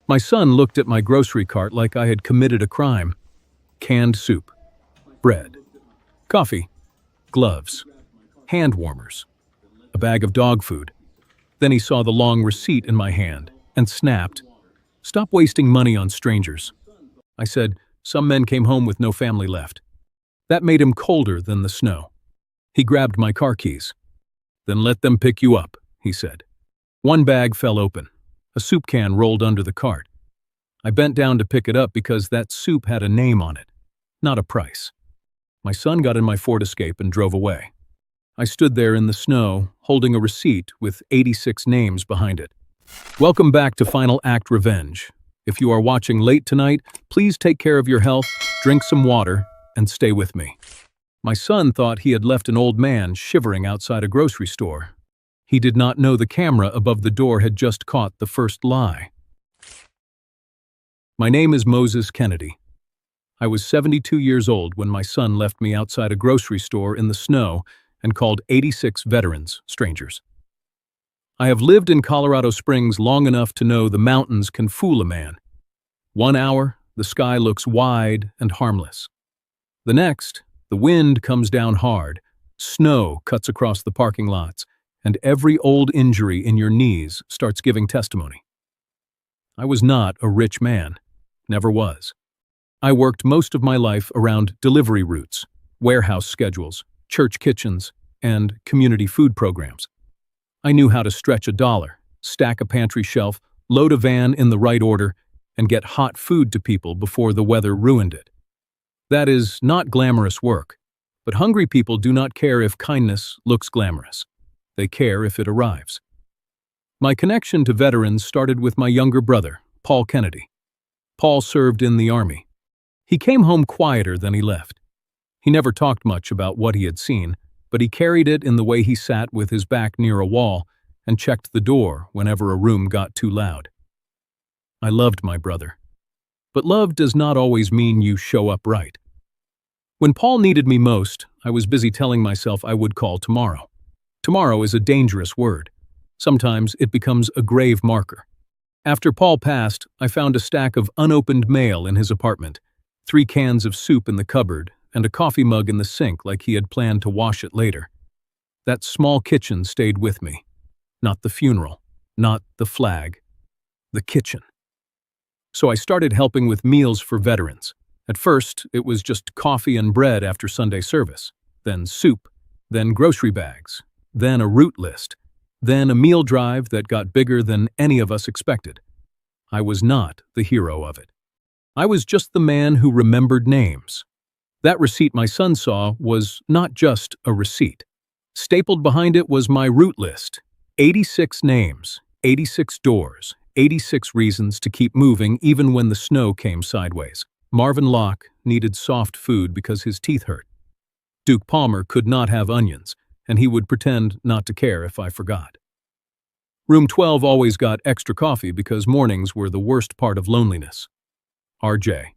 My son looked at my grocery cart like I had committed a crime. Canned soup, bread, coffee, gloves, hand warmers, a bag of dog food. Then he saw the long receipt in my hand and snapped, "Stop wasting money on strangers." I said, "Some men came home with no family left." That made him colder than the snow. He grabbed my car keys. "Then let them pick you up," he said. One bag fell open. A soup can rolled under the cart. I bent down to pick it up because that soup had a name on it, not a price. My son got in my Ford Escape and drove away. I stood there in the snow, holding a receipt with 86 names behind it. Welcome back to Final Act Revenge. If you are watching late tonight, please take care of your health, drink some water, and stay with me. My son thought he had left an old man shivering outside a grocery store. He did not know the camera above the door had just caught the first lie. My name is Moses Kennedy. I was 72 years old when my son left me outside a grocery store in the snow and called 86 veterans strangers. I have lived in Colorado Springs long enough to know the mountains can fool a man. 1 hour, the sky looks wide and harmless. The next, the wind comes down hard, snow cuts across the parking lots, and every old injury in your knees starts giving testimony. I was not a rich man, never was. I worked most of my life around delivery routes, warehouse schedules, church kitchens, and community food programs. I knew how to stretch a dollar, stack a pantry shelf, load a van in the right order, and get hot food to people before the weather ruined it. That is not glamorous work, but hungry people do not care if kindness looks glamorous. They care if it arrives. My connection to veterans started with my younger brother, Paul Kennedy. Paul served in the Army. He came home quieter than he left. He never talked much about what he had seen, but he carried it in the way he sat with his back near a wall and checked the door whenever a room got too loud. I loved my brother. But love does not always mean you show up right. When Paul needed me most, I was busy telling myself I would call tomorrow. Tomorrow is a dangerous word. Sometimes it becomes a grave marker. After Paul passed, I found a stack of unopened mail in his apartment, 3 cans of soup in the cupboard, and a coffee mug in the sink like he had planned to wash it later. That small kitchen stayed with me. Not the funeral, not the flag, the kitchen. So I started helping with meals for veterans. At first, it was just coffee and bread after Sunday service, then soup, then grocery bags, then a route list, then a meal drive that got bigger than any of us expected. I was not the hero of it. I was just the man who remembered names. That receipt my son saw was not just a receipt. Stapled behind it was my route list. 86 names, 86 doors, 86 reasons to keep moving even when the snow came sideways. Marvin Locke needed soft food because his teeth hurt. Duke Palmer could not have onions, and he would pretend not to care if I forgot. Room 12 always got extra coffee because mornings were the worst part of loneliness. RJ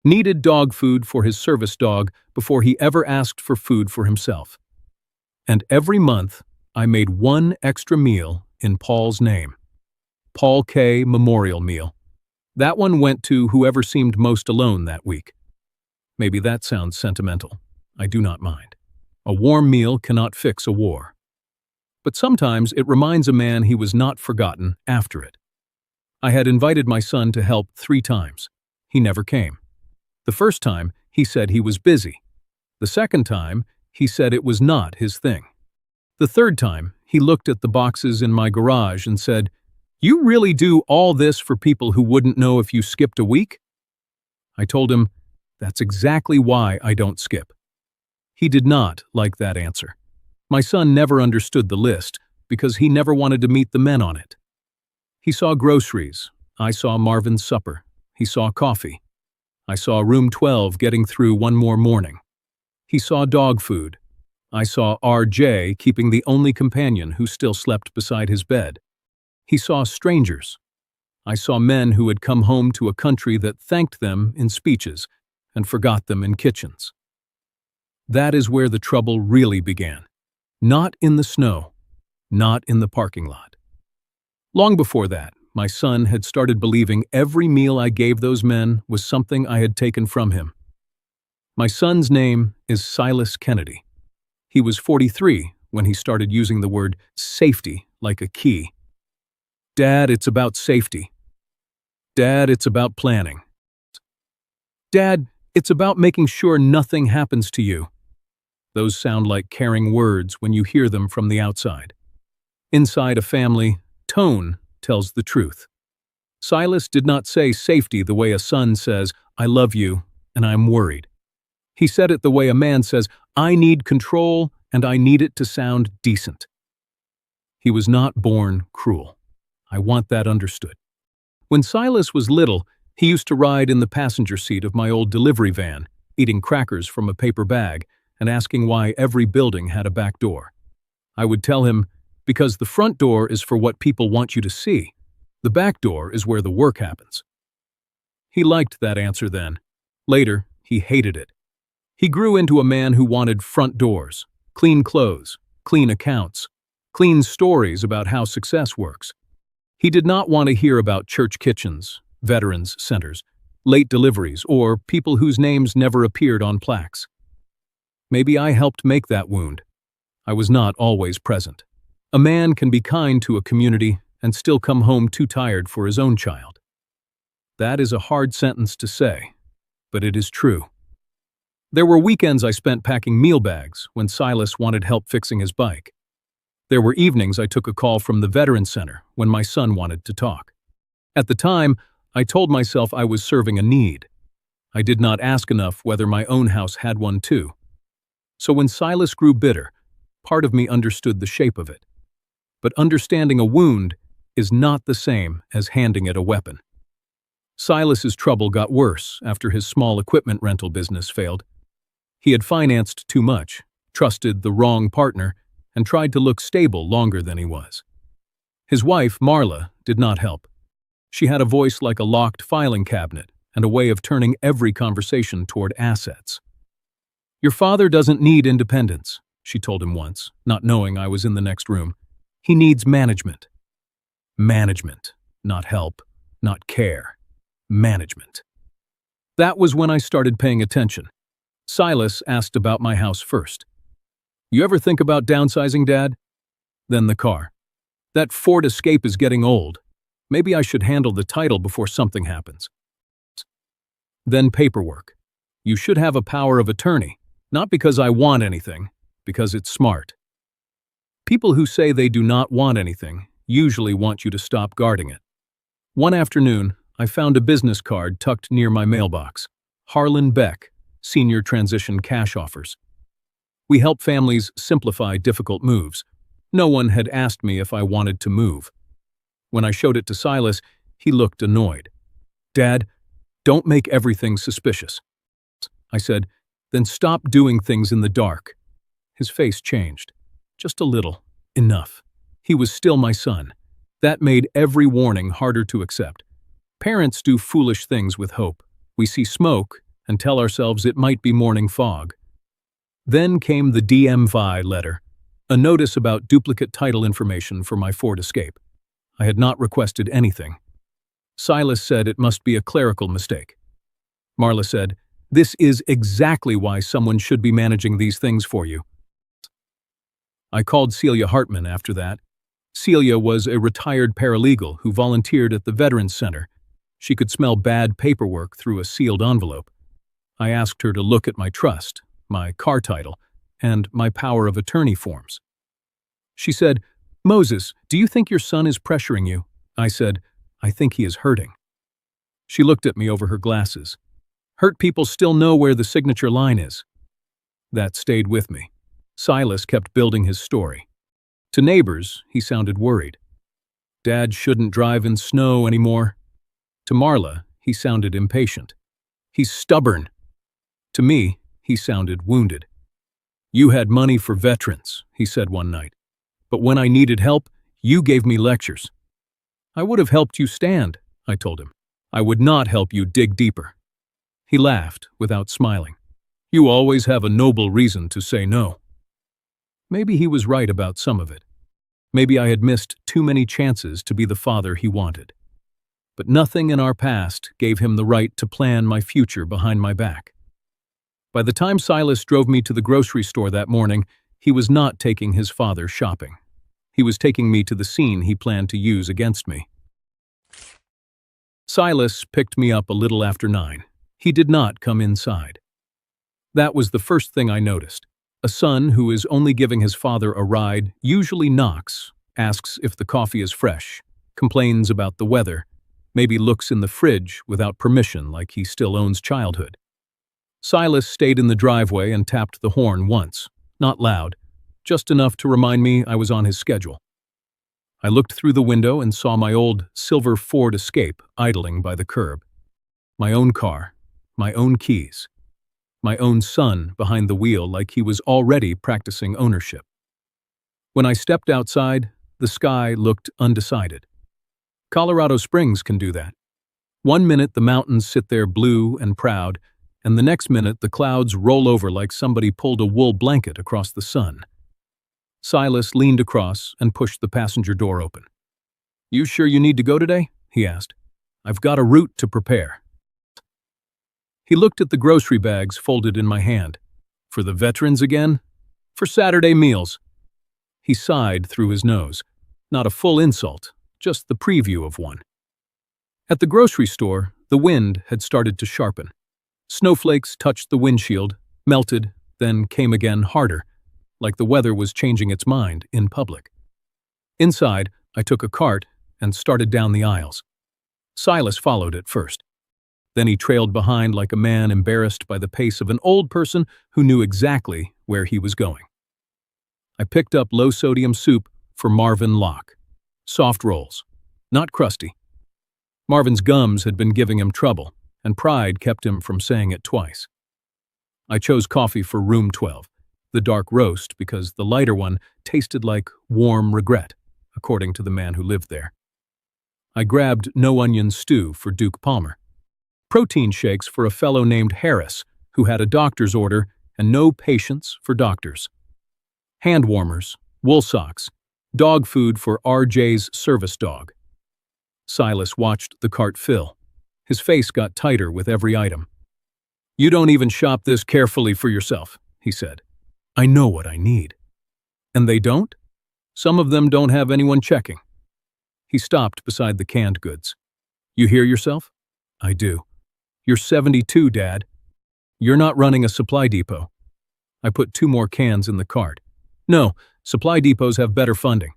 needed dog food for his service dog before he ever asked for food for himself. And every month, I made 1 extra meal in Paul's name. Paul K. Memorial Meal. That one went to whoever seemed most alone that week. Maybe that sounds sentimental. I do not mind. A warm meal cannot fix a war. But sometimes it reminds a man he was not forgotten after it. I had invited my son to help 3 times. He never came. The first time, he said he was busy. The second time, he said it was not his thing. The third time, he looked at the boxes in my garage and said, "You really do all this for people who wouldn't know if you skipped a week?" I told him, "That's exactly why I don't skip." He did not like that answer. My son never understood the list because he never wanted to meet the men on it. He saw groceries. I saw Marvin's supper. He saw coffee. I saw room 12 getting through one more morning. He saw dog food. I saw RJ keeping the only companion who still slept beside his bed. He saw strangers. I saw men who had come home to a country that thanked them in speeches and forgot them in kitchens. That is where the trouble really began. Not in the snow, not in the parking lot. Long before that, my son had started believing every meal I gave those men was something I had taken from him. My son's name is Silas Kennedy. He was 43 when he started using the word safety like a key. Dad, it's about safety. Dad, it's about planning. Dad, it's about making sure nothing happens to you. Those sound like caring words when you hear them from the outside. Inside a family, tone tells the truth. Silas did not say safety the way a son says, I love you, and I'm worried. He said it the way a man says, I need control, and I need it to sound decent. He was not born cruel. I want that understood. When Silas was little, he used to ride in the passenger seat of my old delivery van, eating crackers from a paper bag and asking why every building had a back door. I would tell him, because the front door is for what people want you to see. The back door is where the work happens. He liked that answer then. Later, he hated it. He grew into a man who wanted front doors, clean clothes, clean accounts, clean stories about how success works. He did not want to hear about church kitchens, veterans centers, late deliveries, or people whose names never appeared on plaques. Maybe I helped make that wound. I was not always present. A man can be kind to a community and still come home too tired for his own child. That is a hard sentence to say, but it is true. There were weekends I spent packing meal bags when Silas wanted help fixing his bike. There were evenings I took a call from the Veterans Center when my son wanted to talk. At the time, I told myself I was serving a need. I did not ask enough whether my own house had one too. So when Silas grew bitter, part of me understood the shape of it. But understanding a wound is not the same as handing it a weapon. Silas's trouble got worse after his small equipment rental business failed. He had financed too much, trusted the wrong partner, and tried to look stable longer than he was. His wife, Marla, did not help. She had a voice like a locked filing cabinet and a way of turning every conversation toward assets. Your father doesn't need independence, she told him once, not knowing I was in the next room. He needs management. Management, not help, not care. Management. That was when I started paying attention. Silas asked about my house first. You ever think about downsizing, Dad? Then the car. That Ford Escape is getting old. Maybe I should handle the title before something happens. Then paperwork. You should have a power of attorney, not because I want anything, because it's smart. People who say they do not want anything usually want you to stop guarding it. One afternoon, I found a business card tucked near my mailbox. Harlan Beck, Senior Transition Cash Offers. We help families simplify difficult moves. No one had asked me if I wanted to move. When I showed it to Silas, he looked annoyed. Dad, don't make everything suspicious. I said, then stop doing things in the dark. His face changed. Just a little. Enough. He was still my son. That made every warning harder to accept. Parents do foolish things with hope. We see smoke and tell ourselves it might be morning fog. Then came the DMV letter, a notice about duplicate title information for my Ford Escape. I had not requested anything. Silas said it must be a clerical mistake. Marla said, this is exactly why someone should be managing these things for you. I called Celia Hartman after that. Celia was a retired paralegal who volunteered at the Veterans Center. She could smell bad paperwork through a sealed envelope. I asked her to look at my trust, my car title, and my power of attorney forms. She said, Moses, do you think your son is pressuring you? I said, I think he is hurting. She looked at me over her glasses. Hurt people still know where the signature line is. That stayed with me. Silas kept building his story. To neighbors, he sounded worried. Dad shouldn't drive in snow anymore. To Marla, he sounded impatient. He's stubborn. To me, he sounded wounded. You had money for veterans, he said one night. But when I needed help, you gave me lectures. I would have helped you stand, I told him. I would not help you dig deeper. He laughed without smiling. You always have a noble reason to say no. Maybe he was right about some of it. Maybe I had missed too many chances to be the father he wanted. but nothing in our past gave him the right to plan my future behind my back. By the time Silas drove me to the grocery store that morning, he was not taking his father shopping. He was taking me to the scene he planned to use against me. Silas picked me up a little after 9. He did not come inside. That was the first thing I noticed. A son who is only giving his father a ride usually knocks, asks if the coffee is fresh, complains about the weather, maybe looks in the fridge without permission like he still owns childhood. Silas stayed in the driveway and tapped the horn once, not loud, just enough to remind me I was on his schedule. I looked through the window and saw my old silver Ford Escape idling by the curb. My own car, my own keys, my own son behind the wheel like he was already practicing ownership. When I stepped outside, the sky looked undecided. Colorado Springs can do that. One minute the mountains sit there blue and proud, and the next minute the clouds roll over like somebody pulled a wool blanket across the sun. Silas leaned across and pushed the passenger door open. "You sure you need to go today?" he asked. "I've got a route to prepare." He looked at the grocery bags folded in my hand. "For the veterans again? For Saturday meals." He sighed through his nose. Not a full insult, just the preview of one. At the grocery store, the wind had started to sharpen. Snowflakes touched the windshield, melted, then came again harder, like the weather was changing its mind in public. Inside, I took a cart and started down the aisles. Silas followed at first. Then he trailed behind like a man embarrassed by the pace of an old person who knew exactly where he was going. I picked up low-sodium soup for Marvin Locke. Soft rolls, not crusty. Marvin's gums had been giving him trouble, and pride kept him from saying it twice. I chose coffee for room 12, the dark roast, because the lighter one tasted like warm regret, according to the man who lived there. I grabbed no-onion stew for Duke Palmer. Protein shakes for a fellow named Harris, who had a doctor's order and no patience for doctors. Hand warmers, wool socks, dog food for RJ's service dog. Silas watched the cart fill. His face got tighter with every item. "You don't even shop this carefully for yourself," he said. "I know what I need." "And they don't? Some of them don't have anyone checking." He stopped beside the canned goods. "You hear yourself?" "I do." "You're 72, Dad. You're not running a supply depot." I put 2 more cans in the cart. "No, supply depots have better funding."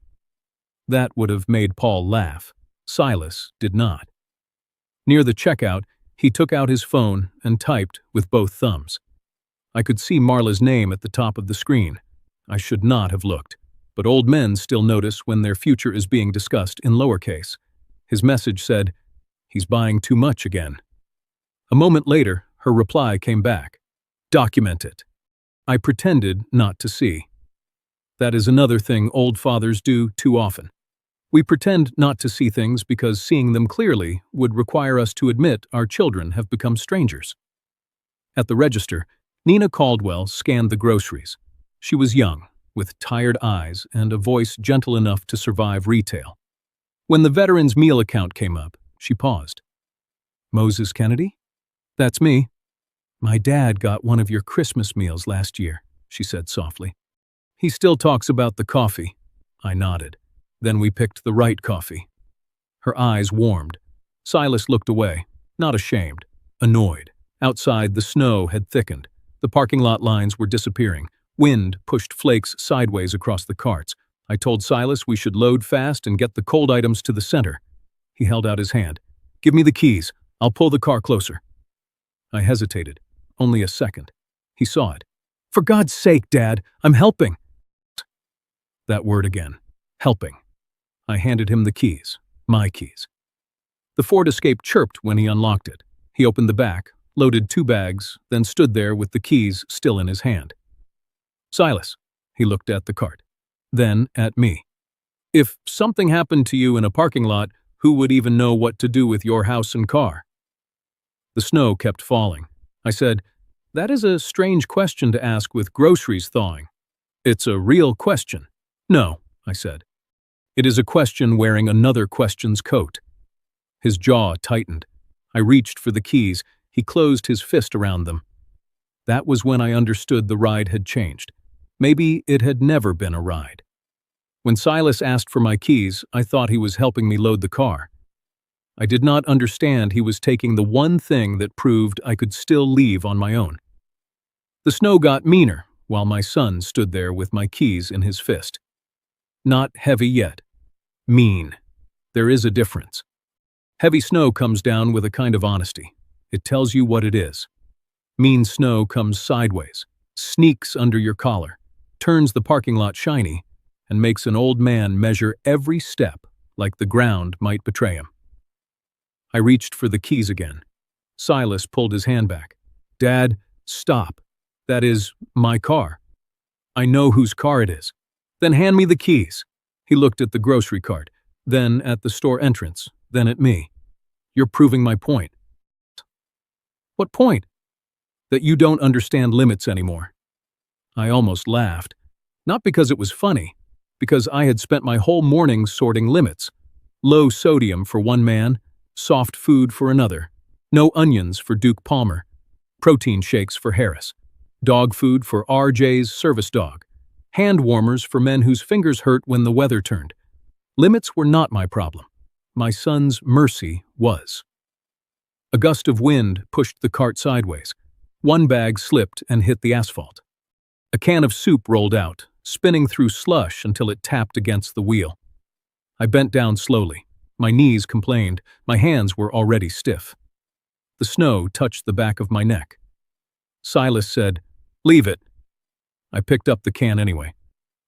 That would have made Paul laugh. Silas did not. Near the checkout, he took out his phone and typed with both thumbs. I could see Marla's name at the top of the screen. I should not have looked, but old men still notice when their future is being discussed in lowercase. His message said, "He's buying too much again." A moment later, her reply came back. "Document it." I pretended not to see. That is another thing old fathers do too often. We pretend not to see things because seeing them clearly would require us to admit our children have become strangers. At the register, Nina Caldwell scanned the groceries. She was young, with tired eyes and a voice gentle enough to survive retail. When the veteran's meal account came up, she paused. "Moses Kennedy? That's me. My dad got one of your Christmas meals last year," she said softly. "He still talks about the coffee." I nodded. Then we picked the right coffee. Her eyes warmed. Silas looked away, not ashamed, annoyed. Outside, the snow had thickened. The parking lot lines were disappearing. Wind pushed flakes sideways across the carts. I told Silas we should load fast and get the cold items to the center. He held out his hand. "Give me the keys. I'll pull the car closer." I hesitated. Only a second. He saw it. "For God's sake, Dad, I'm helping." That word again. Helping. I handed him the keys. My keys. The Ford Escape chirped when he unlocked it. He opened the back, loaded 2 bags, then stood there with the keys still in his hand. "Silas," he looked at the cart. Then at me. "If something happened to you in a parking lot, who would even know what to do with your house and car?" The snow kept falling. I said, "That is a strange question to ask with groceries thawing." "It's a real question." "No," I said. "It is a question wearing another question's coat." His jaw tightened. I reached for the keys. He closed his fist around them. That was when I understood the ride had changed. Maybe it had never been a ride. When Silas asked for my keys, I thought he was helping me load the car. I did not understand he was taking the one thing that proved I could still leave on my own. The snow got meaner while my son stood there with my keys in his fist. Not heavy yet. Mean. There is a difference. Heavy snow comes down with a kind of honesty. It tells you what it is. Mean snow comes sideways, sneaks under your collar, turns the parking lot shiny, and makes an old man measure every step like the ground might betray him. I reached for the keys again. Silas pulled his hand back. "Dad, stop. That is my car. I know whose car it is. Then hand me the keys." He looked at the grocery cart, then at the store entrance, then at me. "You're proving my point." "What point?" "That you don't understand limits anymore." I almost laughed. Not because it was funny, because I had spent my whole morning sorting limits. Low sodium for one man, soft food for another, no onions for Duke Palmer, protein shakes for Harris, dog food for RJ's service dog, hand warmers for men whose fingers hurt when the weather turned. Limits were not my problem. My son's mercy was. A gust of wind pushed the cart sideways. One bag slipped and hit the asphalt. A can of soup rolled out, spinning through slush until it tapped against the wheel. I bent down slowly. My knees complained. My hands were already stiff. The snow touched the back of my neck. Silas said, "Leave it." I picked up the can anyway.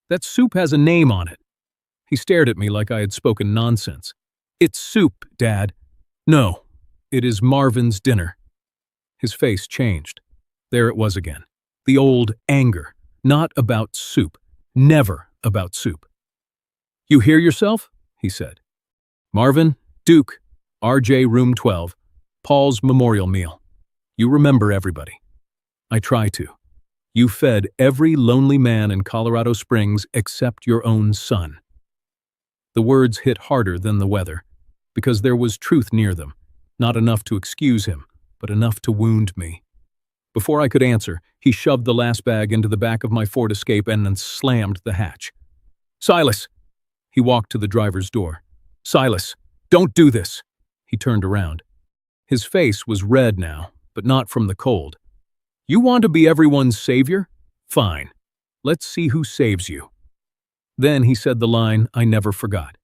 "That soup has a name on it." He stared at me like I had spoken nonsense. "It's soup, Dad." "No, it is Marvin's dinner." His face changed. There it was again. The old anger. Not about soup. Never about soup. "You hear yourself?" he said. "Marvin, Duke, RJ room 12, Paul's memorial meal. You remember everybody." "I try to. You fed every lonely man in Colorado Springs except your own son." The words hit harder than the weather, because there was truth near them, not enough to excuse him, but enough to wound me. Before I could answer, he shoved the last bag into the back of my Ford Escape and then slammed the hatch. "Silas!" He walked to the driver's door. "Silas, don't do this!" He turned around. His face was red now, but not from the cold. "You want to be everyone's savior? Fine. Let's see who saves you." Then he said the line I never forgot.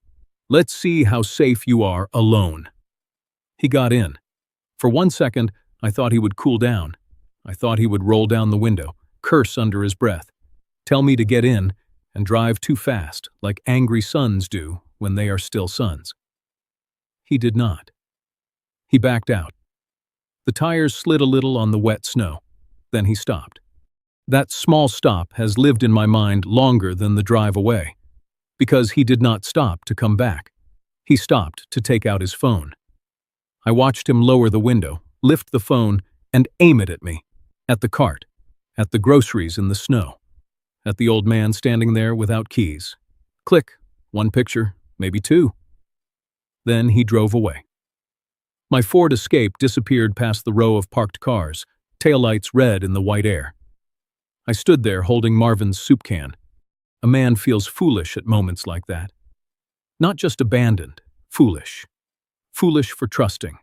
"Let's see how safe you are alone." He got in. For 1 second, I thought he would cool down. I thought he would roll down the window, curse under his breath, tell me to get in, and drive too fast, like angry sons do when they are still sons. He did not. He backed out. The tires slid a little on the wet snow. Then he stopped. That small stop has lived in my mind longer than the drive away, because he did not stop to come back. He stopped to take out his phone. I watched him lower the window, lift the phone, and aim it at me, at the cart, at the groceries in the snow, at the old man standing there without keys. Click, one picture, maybe two. Then he drove away. My Ford Escape disappeared past the row of parked cars, taillights red in the white air. I stood there holding Marvin's soup can. A man feels foolish at moments like that. Not just abandoned, foolish. Foolish for trusting.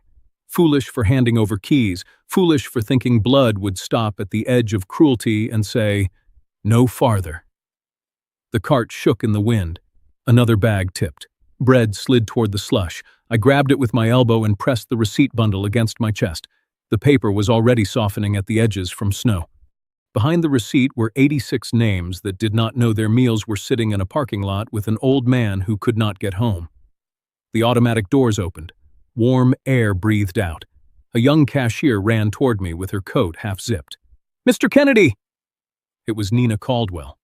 Foolish for handing over keys. Foolish for thinking blood would stop at the edge of cruelty and say, "No farther." The cart shook in the wind. Another bag tipped. Bread slid toward the slush. I grabbed it with my elbow and pressed the receipt bundle against my chest. The paper was already softening at the edges from snow. Behind the receipt were 86 names that did not know their meals were sitting in a parking lot with an old man who could not get home. The automatic doors opened. Warm air breathed out. A young cashier ran toward me with her coat half-zipped. "Mr. Kennedy!" It was Nina Caldwell.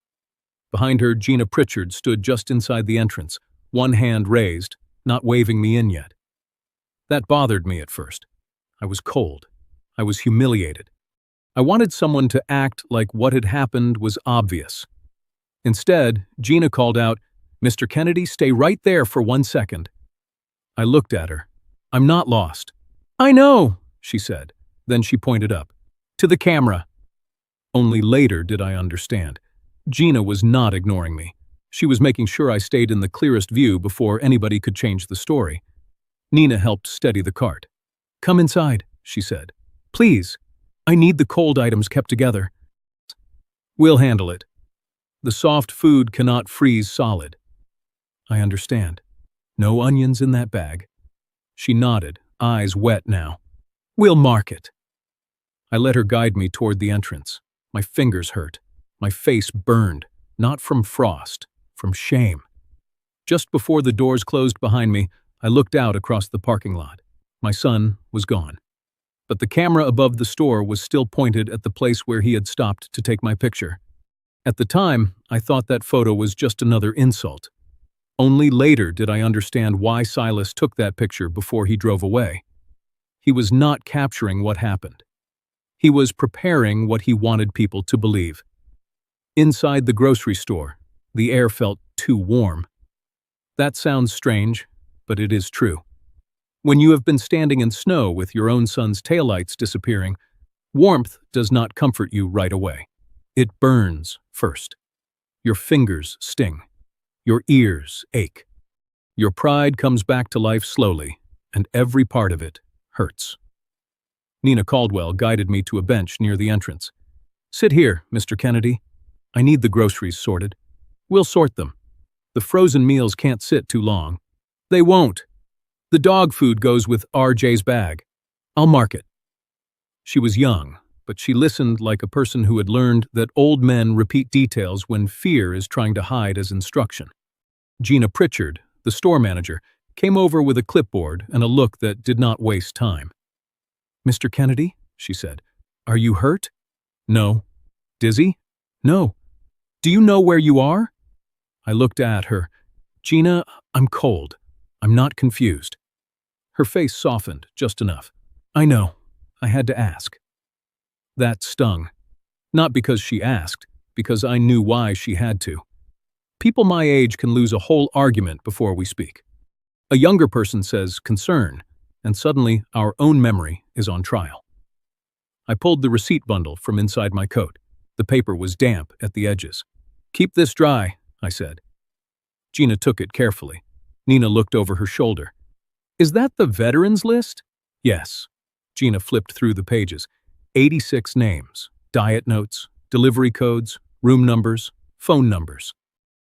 Behind her, Gina Pritchard stood just inside the entrance, one hand raised, not waving me in yet. That bothered me at first. I was cold. I was humiliated. I wanted someone to act like what had happened was obvious. Instead, Gina called out, "Mr. Kennedy, stay right there for 1 second." I looked at her. I'm not lost. I know, she said. Then she pointed up. To the camera. Only later did I understand. Gina was not ignoring me. She was making sure I stayed in the clearest view before anybody could change the story. Nina helped steady the cart. Come inside, she said. Please. I need the cold items kept together. We'll handle it. The soft food cannot freeze solid. I understand. No onions in that bag. She nodded, eyes wet now. We'll mark it. I let her guide me toward the entrance. My fingers hurt. My face burned, not from frost, from shame. Just before the doors closed behind me, I looked out across the parking lot. My son was gone. But the camera above the store was still pointed at the place where he had stopped to take my picture. At the time, I thought that photo was just another insult. Only later did I understand why Silas took that picture before he drove away. He was not capturing what happened. He was preparing what he wanted people to believe. Inside the grocery store, the air felt too warm. That sounds strange, but it is true. When you have been standing in snow with your own son's taillights disappearing, warmth does not comfort you right away. It burns first. Your fingers sting. Your ears ache. Your pride comes back to life slowly, and every part of it hurts. Nina Caldwell guided me to a bench near the entrance. Sit here, Mr. Kennedy. I need the groceries sorted. We'll sort them. The frozen meals can't sit too long. They won't. The dog food goes with RJ's bag. I'll mark it. She was young, but she listened like a person who had learned that old men repeat details when fear is trying to hide as instruction. Gina Pritchard, the store manager, came over with a clipboard and a look that did not waste time. Mr. Kennedy, she said, are you hurt? No. Dizzy? No. Do you know where you are? I looked at her. Gina, I'm cold. I'm not confused. Her face softened just enough. I know. I had to ask. That stung. Not because she asked, because I knew why she had to. People my age can lose a whole argument before we speak. A younger person says concern, and suddenly our own memory is on trial. I pulled the receipt bundle from inside my coat. The paper was damp at the edges. Keep this dry, I said. Gina took it carefully. Nina looked over her shoulder. Is that the veterans list? Yes. Gina flipped through the pages. 86 names, diet notes, delivery codes, room numbers, phone numbers.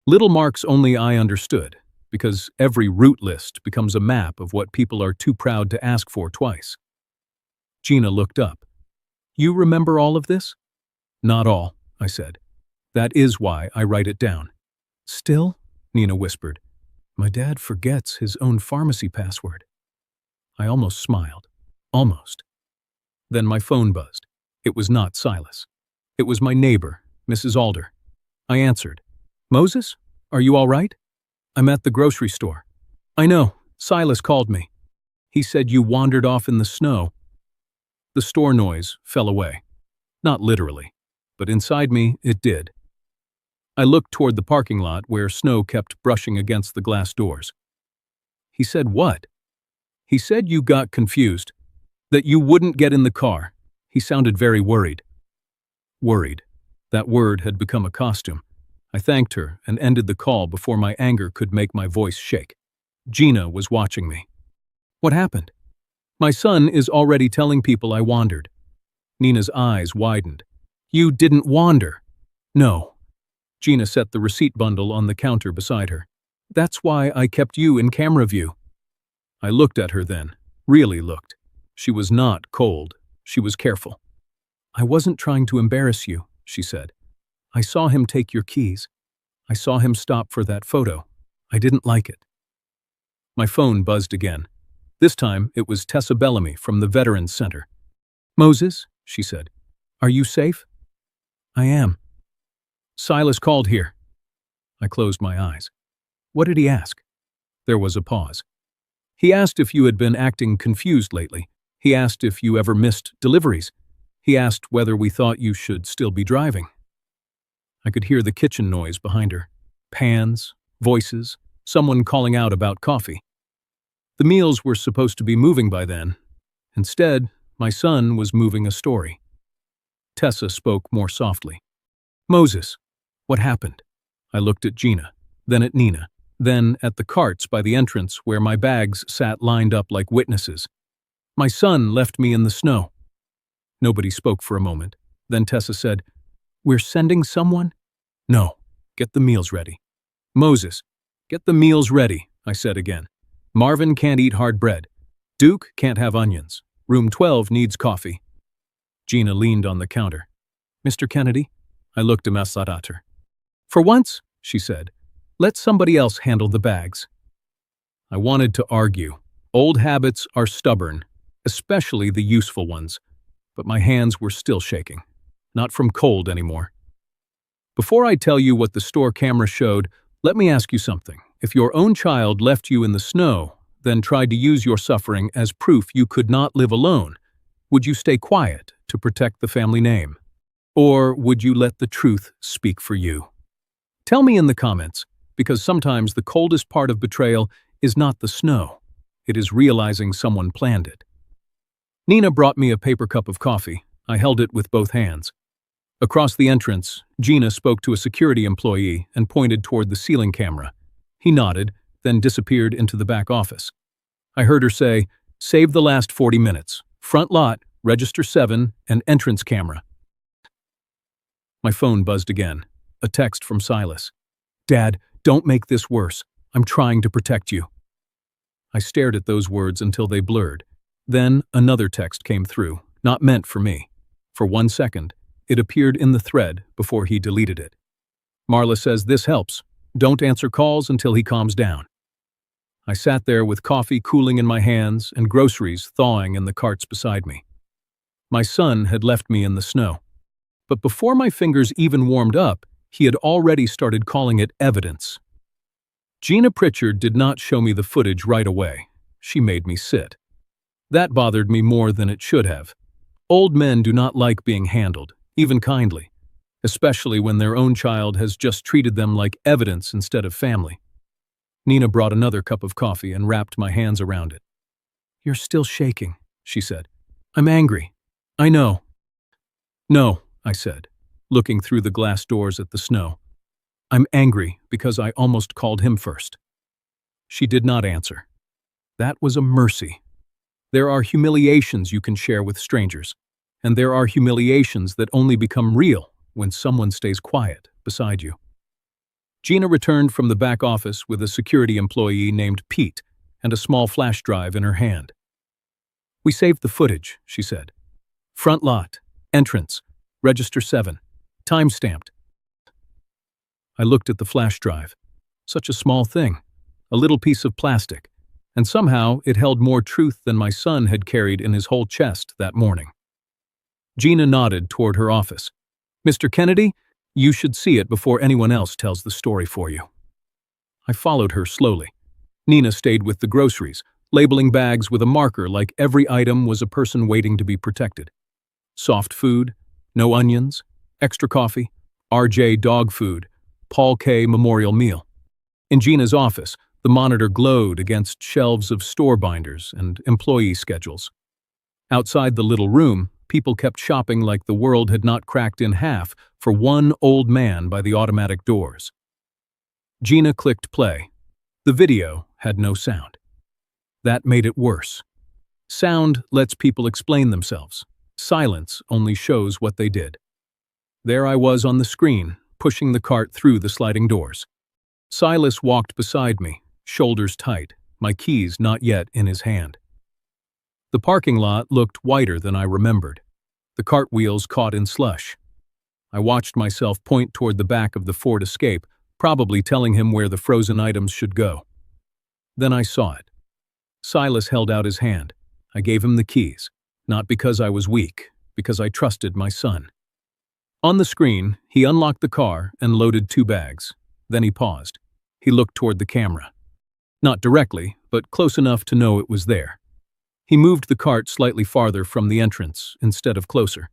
Little marks only I understood, because every route list becomes a map of what people are too proud to ask for twice. Gina looked up. You remember all of this? Not all, I said. That is why I write it down. Still, Nina whispered, my dad forgets his own pharmacy password. I almost smiled. Almost. Then my phone buzzed. It was not Silas. It was my neighbor, Mrs. Alder. I answered. Moses, are you all right? I'm at the grocery store. I know, Silas called me. He said you wandered off in the snow. The store noise fell away. Not literally, but inside me it did. I looked toward the parking lot where snow kept brushing against the glass doors. He said what? He said you got confused, that you wouldn't get in the car. He sounded very worried. Worried. That word had become a costume. I thanked her and ended the call before my anger could make my voice shake. Gina was watching me. What happened? My son is already telling people I wandered. Nina's eyes widened. You didn't wander. No. Gina set the receipt bundle on the counter beside her. That's why I kept you in camera view. I looked at her then, really looked. She was not cold. She was careful. I wasn't trying to embarrass you, she said. I saw him take your keys. I saw him stop for that photo. I didn't like it. My phone buzzed again. This time it was Tessa Bellamy from the Veterans Center. Moses, she said, are you safe? I am. Silas called here. I closed my eyes. What did he ask? There was a pause. He asked if you had been acting confused lately. He asked if you ever missed deliveries. He asked whether we thought you should still be driving. I could hear the kitchen noise behind her. Pans, voices, someone calling out about coffee. The meals were supposed to be moving by then. Instead, my son was moving a story. Tessa spoke more softly. Moses, what happened? I looked at Gina, then at Nina, then at the carts by the entrance where my bags sat lined up like witnesses. My son left me in the snow. Nobody spoke for a moment. Then Tessa said, We're sending someone? No, get the meals ready. Moses, get the meals ready, I said again. Marvin can't eat hard bread. Duke can't have onions. Room 12 needs coffee. Gina leaned on the counter. Mr. Kennedy? I looked at her. For once, she said, let somebody else handle the bags. I wanted to argue. Old habits are stubborn, especially the useful ones, but my hands were still shaking. Not from cold anymore. Before I tell you what the store camera showed, let me ask you something. If your own child left you in the snow, then tried to use your suffering as proof you could not live alone, would you stay quiet to protect the family name? Or would you let the truth speak for you? Tell me in the comments, because sometimes the coldest part of betrayal is not the snow. It is realizing someone planned it. Nina brought me a paper cup of coffee. I held it with both hands. Across the entrance, Gina spoke to a security employee and pointed toward the ceiling camera. He nodded, then disappeared into the back office. I heard her say, Save the last 40 minutes. Front lot, register 7, and entrance camera. My phone buzzed again. A text from Silas. Dad, don't make this worse. I'm trying to protect you. I stared at those words until they blurred. Then another text came through, not meant for me. For 1 second, it appeared in the thread before he deleted it. Marla says this helps. Don't answer calls until he calms down. I sat there with coffee cooling in my hands and groceries thawing in the carts beside me. My son had left me in the snow. But before my fingers even warmed up, he had already started calling it evidence. Gina Pritchard did not show me the footage right away. She made me sit. That bothered me more than it should have. Old men do not like being handled, even kindly, especially when their own child has just treated them like evidence instead of family. Nina brought another cup of coffee and wrapped my hands around it. You're still shaking, she said. I'm angry. I know. No, I said, looking through the glass doors at the snow. I'm angry because I almost called him first. She did not answer. That was a mercy. There are humiliations you can share with strangers, and there are humiliations that only become real when someone stays quiet beside you. Gina returned from the back office with a security employee named Pete and a small flash drive in her hand. We saved the footage, she said. Front lot, entrance, register 7, time-stamped. I looked at the flash drive. Such a small thing, a little piece of plastic, and somehow it held more truth than my son had carried in his whole chest that morning. Gina nodded toward her office. Mr. Kennedy, you should see it before anyone else tells the story for you. I followed her slowly. Nina stayed with the groceries, labeling bags with a marker like every item was a person waiting to be protected. Soft food, no onions, extra coffee, RJ dog food, Paul K. memorial meal. In Gina's office, the monitor glowed against shelves of store binders and employee schedules. Outside the little room, people kept shopping like the world had not cracked in half for one old man by the automatic doors. Gina clicked play. The video had no sound. That made it worse. Sound lets people explain themselves. Silence only shows what they did. There I was on the screen, pushing the cart through the sliding doors. Silas walked beside me, shoulders tight, my keys not yet in his hand. The parking lot looked whiter than I remembered. The cart wheels caught in slush. I watched myself point toward the back of the Ford Escape, probably telling him where the frozen items should go. Then I saw it. Silas held out his hand. I gave him the keys, not because I was weak, because I trusted my son. On the screen, he unlocked the car and loaded 2 bags. Then he paused. He looked toward the camera. Not directly, but close enough to know it was there. He moved the cart slightly farther from the entrance instead of closer.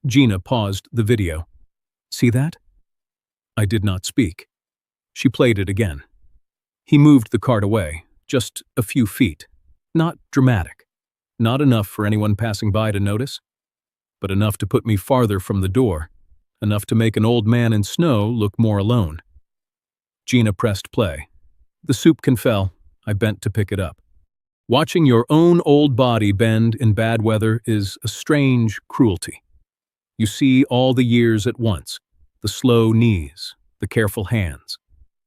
Gina paused the video. See that? I did not speak. She played it again. He moved the cart away, just a few feet, Not dramatic. Not enough for anyone passing by to notice, but enough to put me farther from the door, enough to make an old man in snow look more alone. Gina pressed play. The soup can fell. I bent to pick it up. Watching your own old body bend in bad weather is a strange cruelty. You see all the years at once, the slow knees, the careful hands,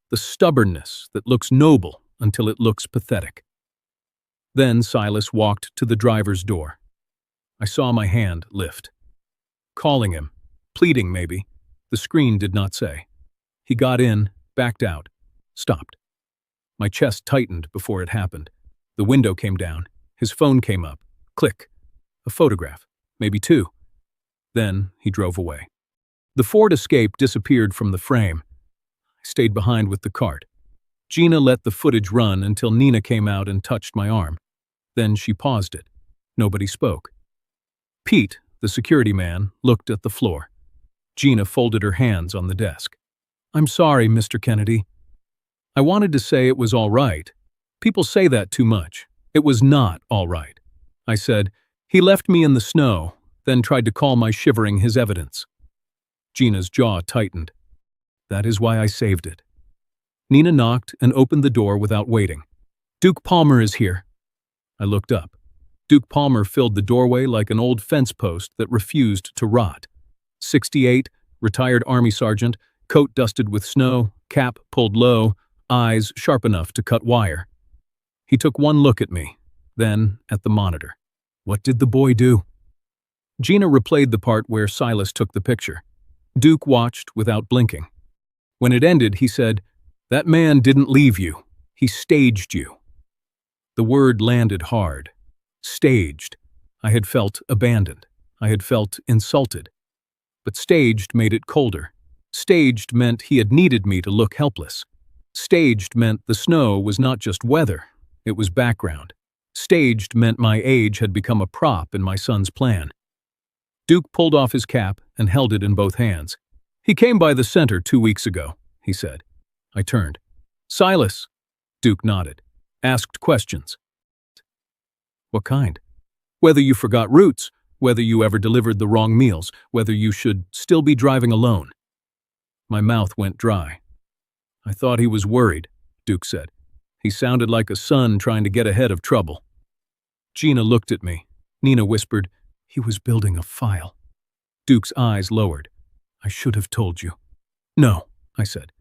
the stubbornness that looks noble until it looks pathetic. Then Silas walked to the driver's door. I saw my hand lift. Calling him, pleading maybe, the screen did not say. He got in, backed out, stopped. My chest tightened before it happened. The window came down. His phone came up. Click. A photograph. Maybe two. Then he drove away. The Ford Escape disappeared from the frame. I stayed behind with the cart. Gina let the footage run until Nina came out and touched my arm. Then she paused it. Nobody spoke. Pete, the security man, looked at the floor. Gina folded her hands on the desk. I'm sorry, Mr. Kennedy. I wanted to say it was all right. People say that too much. It was not all right. I said, he left me in the snow, then tried to calm my shivering his evidence. Gina's jaw tightened. That is why I saved it. Nina knocked and opened the door without waiting. Duke Palmer is here. I looked up. Duke Palmer filled the doorway like an old fence post that refused to rot. 68, retired Army sergeant, coat dusted with snow, cap pulled low, eyes sharp enough to cut wire. He took one look at me, then at the monitor. What did the boy do? Gina replayed the part where Silas took the picture. Duke watched without blinking. When it ended, he said, "That man didn't leave you. He staged you." The word landed hard. Staged. I had felt abandoned. I had felt insulted. But staged made it colder. Staged meant he had needed me to look helpless. Staged meant the snow was not just weather, it was background. Staged meant my age had become a prop in my son's plan. Duke pulled off his cap and held it in both hands. He came by the center 2 weeks ago, he said. I turned. Silas. Duke nodded. Asked questions. What kind? Whether you forgot routes, whether you ever delivered the wrong meals, whether you should still be driving alone. My mouth went dry. I thought he was worried, Duke said. He sounded like a son trying to get ahead of trouble. Gina looked at me. Nina whispered, he was building a file. Duke's eyes lowered. I should have told you. No, I said.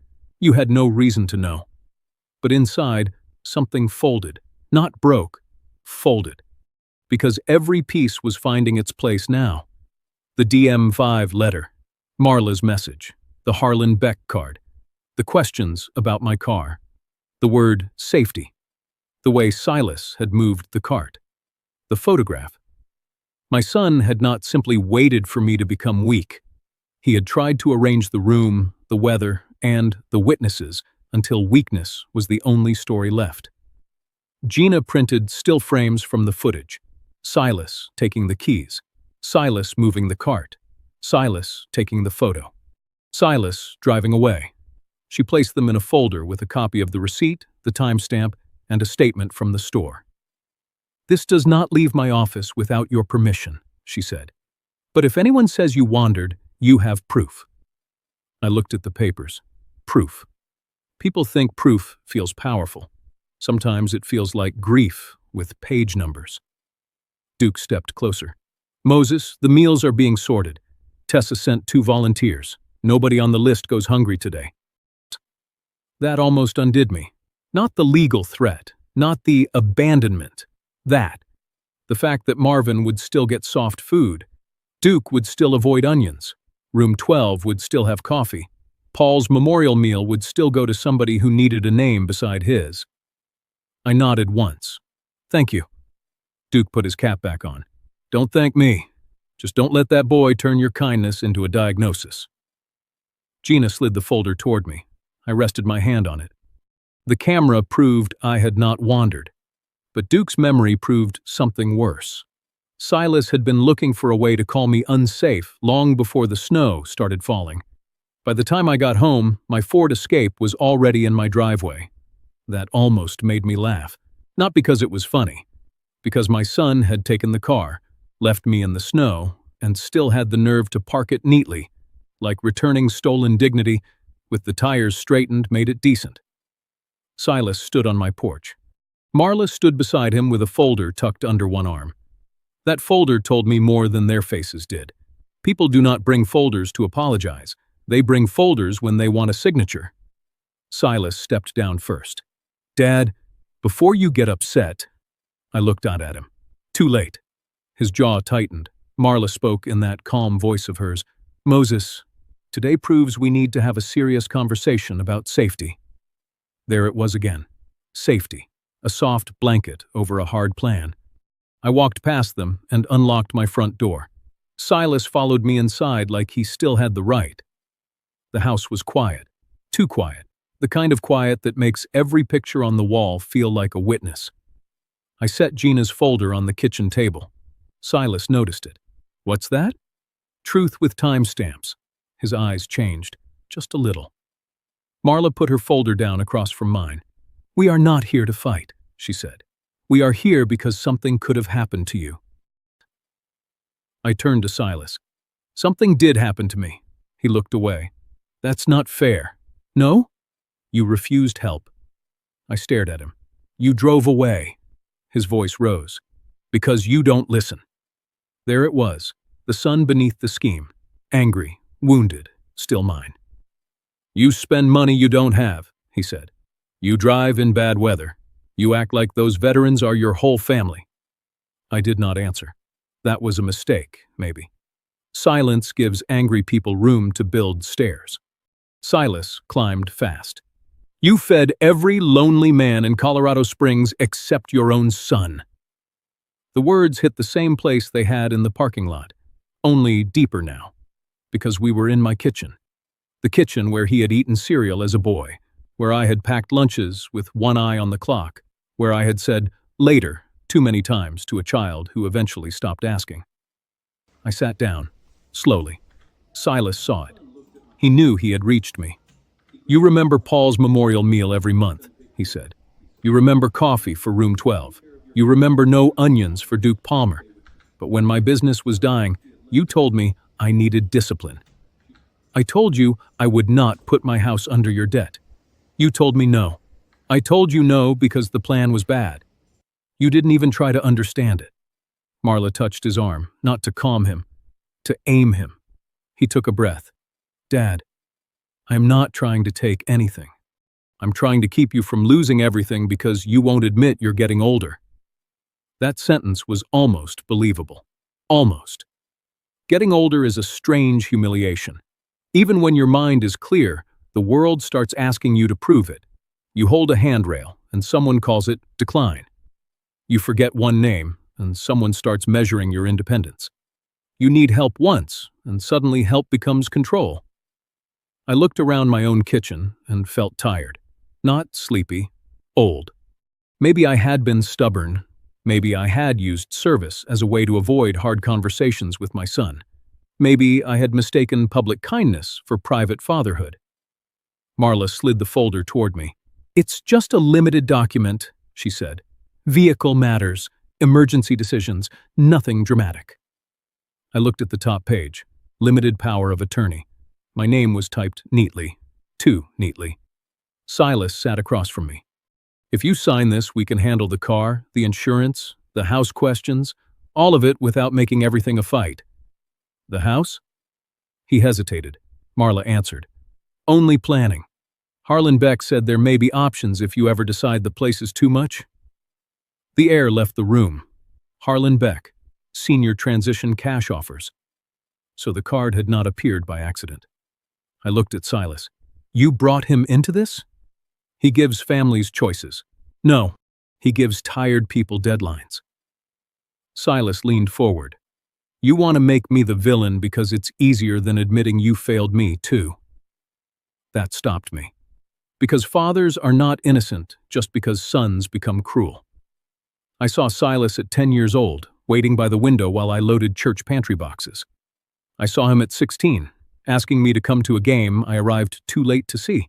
You had no reason to know. But inside, something folded, not broke, folded. Because every piece was finding its place now. The DM5 letter, Marla's message, the Harlan Beck card, the questions about my car, the word safety, the way Silas had moved the cart, the photograph. My son had not simply waited for me to become weak. He had tried to arrange the room, the weather, and the witnesses until weakness was the only story left. Gina printed still frames from the footage. Silas taking the keys. Silas moving the cart. Silas taking the photo. Silas driving away. She placed them in a folder with a copy of the receipt, the timestamp, and a statement from the store. This does not leave my office without your permission, she said. But if anyone says you wandered, you have proof. I looked at the papers. Proof. People think proof feels powerful. Sometimes it feels like grief with page numbers. Duke stepped closer. Moses, the meals are being sorted. Tessa sent 2 volunteers. Nobody on the list goes hungry today. That almost undid me. Not the legal threat, not the abandonment. That. The fact that Marvin would still get soft food. Duke would still avoid onions. Room 12 would still have coffee. Paul's memorial meal would still go to somebody who needed a name beside his. I nodded once. Thank you. Duke put his cap back on. Don't thank me. Just don't let that boy turn your kindness into a diagnosis. Gina slid the folder toward me. I rested my hand on it. The camera proved I had not wandered. But Duke's memory proved something worse. Silas had been looking for a way to call me unsafe long before the snow started falling. By the time I got home, my Ford Escape was already in my driveway. That almost made me laugh. Not because it was funny, because my son had taken the car, left me in the snow, and still had the nerve to park it neatly, like returning stolen dignity, with the tires straightened, made it decent. Silas stood on my porch. Marla stood beside him with a folder tucked under one arm. That folder told me more than their faces did. People do not bring folders to apologize. They bring folders when they want a signature. Silas stepped down first. "Dad, before you get upset," I looked out at him. "Too late." His jaw tightened. Marla spoke in that calm voice of hers. "Moses, today proves we need to have a serious conversation about safety." There it was again. Safety. A soft blanket over a hard plan. I walked past them and unlocked my front door. Silas followed me inside like he still had the right. The house was quiet. Too quiet. The kind of quiet that makes every picture on the wall feel like a witness. I set Gina's folder on the kitchen table. Silas noticed it. "What's that?" "Truth with timestamps." His eyes changed, just a little. Marla put her folder down across from mine. "We are not here to fight," she said. "We are here because something could have happened to you." I turned to Silas. "Something did happen to me." He looked away. "That's not fair." "No?" "You refused help." I stared at him. "You drove away." His voice rose. "Because you don't listen." There it was, the sun beneath the scheme. Angry, wounded, still mine. "You spend money you don't have," he said. "You drive in bad weather. You act like those veterans are your whole family." I did not answer. That was a mistake, maybe. Silence gives angry people room to build stairs. Silas climbed fast. "You fed every lonely man in Colorado Springs except your own son." The words hit the same place they had in the parking lot, only deeper now, because we were in my kitchen. The kitchen where he had eaten cereal as a boy, where I had packed lunches with one eye on the clock, where I had said, "later," too many times to a child who eventually stopped asking. I sat down, slowly. Silas saw it. He knew he had reached me. "You remember Paul's memorial meal every month," he said. "You remember coffee for room 12. You remember no onions for Duke Palmer. But when my business was dying, you told me I needed discipline. I told you I would not put my house under your debt. You told me no. I told you no because the plan was bad. You didn't even try to understand it." Marla touched his arm, not to calm him, to aim him. He took a breath. "Dad, I am not trying to take anything. I'm trying to keep you from losing everything because you won't admit you're getting older." That sentence was almost believable. Almost. Getting older is a strange humiliation. Even when your mind is clear, the world starts asking you to prove it. You hold a handrail, and someone calls it decline. You forget one name, and someone starts measuring your independence. You need help once, and suddenly help becomes control. I looked around my own kitchen and felt tired. Not sleepy, old. Maybe I had been stubborn. Maybe I had used service as a way to avoid hard conversations with my son. Maybe I had mistaken public kindness for private fatherhood. Marla slid the folder toward me. "It's just a limited document," she said. "Vehicle matters, emergency decisions, nothing dramatic." I looked at the top page. Limited power of attorney. My name was typed neatly. Too neatly. Silas sat across from me. "If you sign this, we can handle the car, the insurance, the house questions, all of it without making everything a fight." "The house?" He hesitated. Marla answered. "Only planning. Harlan Beck said there may be options if you ever decide the place is too much." The air left the room. Harlan Beck, senior transition cash offers. So the card had not appeared by accident. I looked at Silas. "You brought him into this?" "He gives families choices." "No, he gives tired people deadlines." Silas leaned forward. "You want to make me the villain because it's easier than admitting you failed me, too." That stopped me. Because fathers are not innocent just because sons become cruel. I saw Silas at 10 years old, waiting by the window while I loaded church pantry boxes. I saw him at 16, asking me to come to a game I arrived too late to see.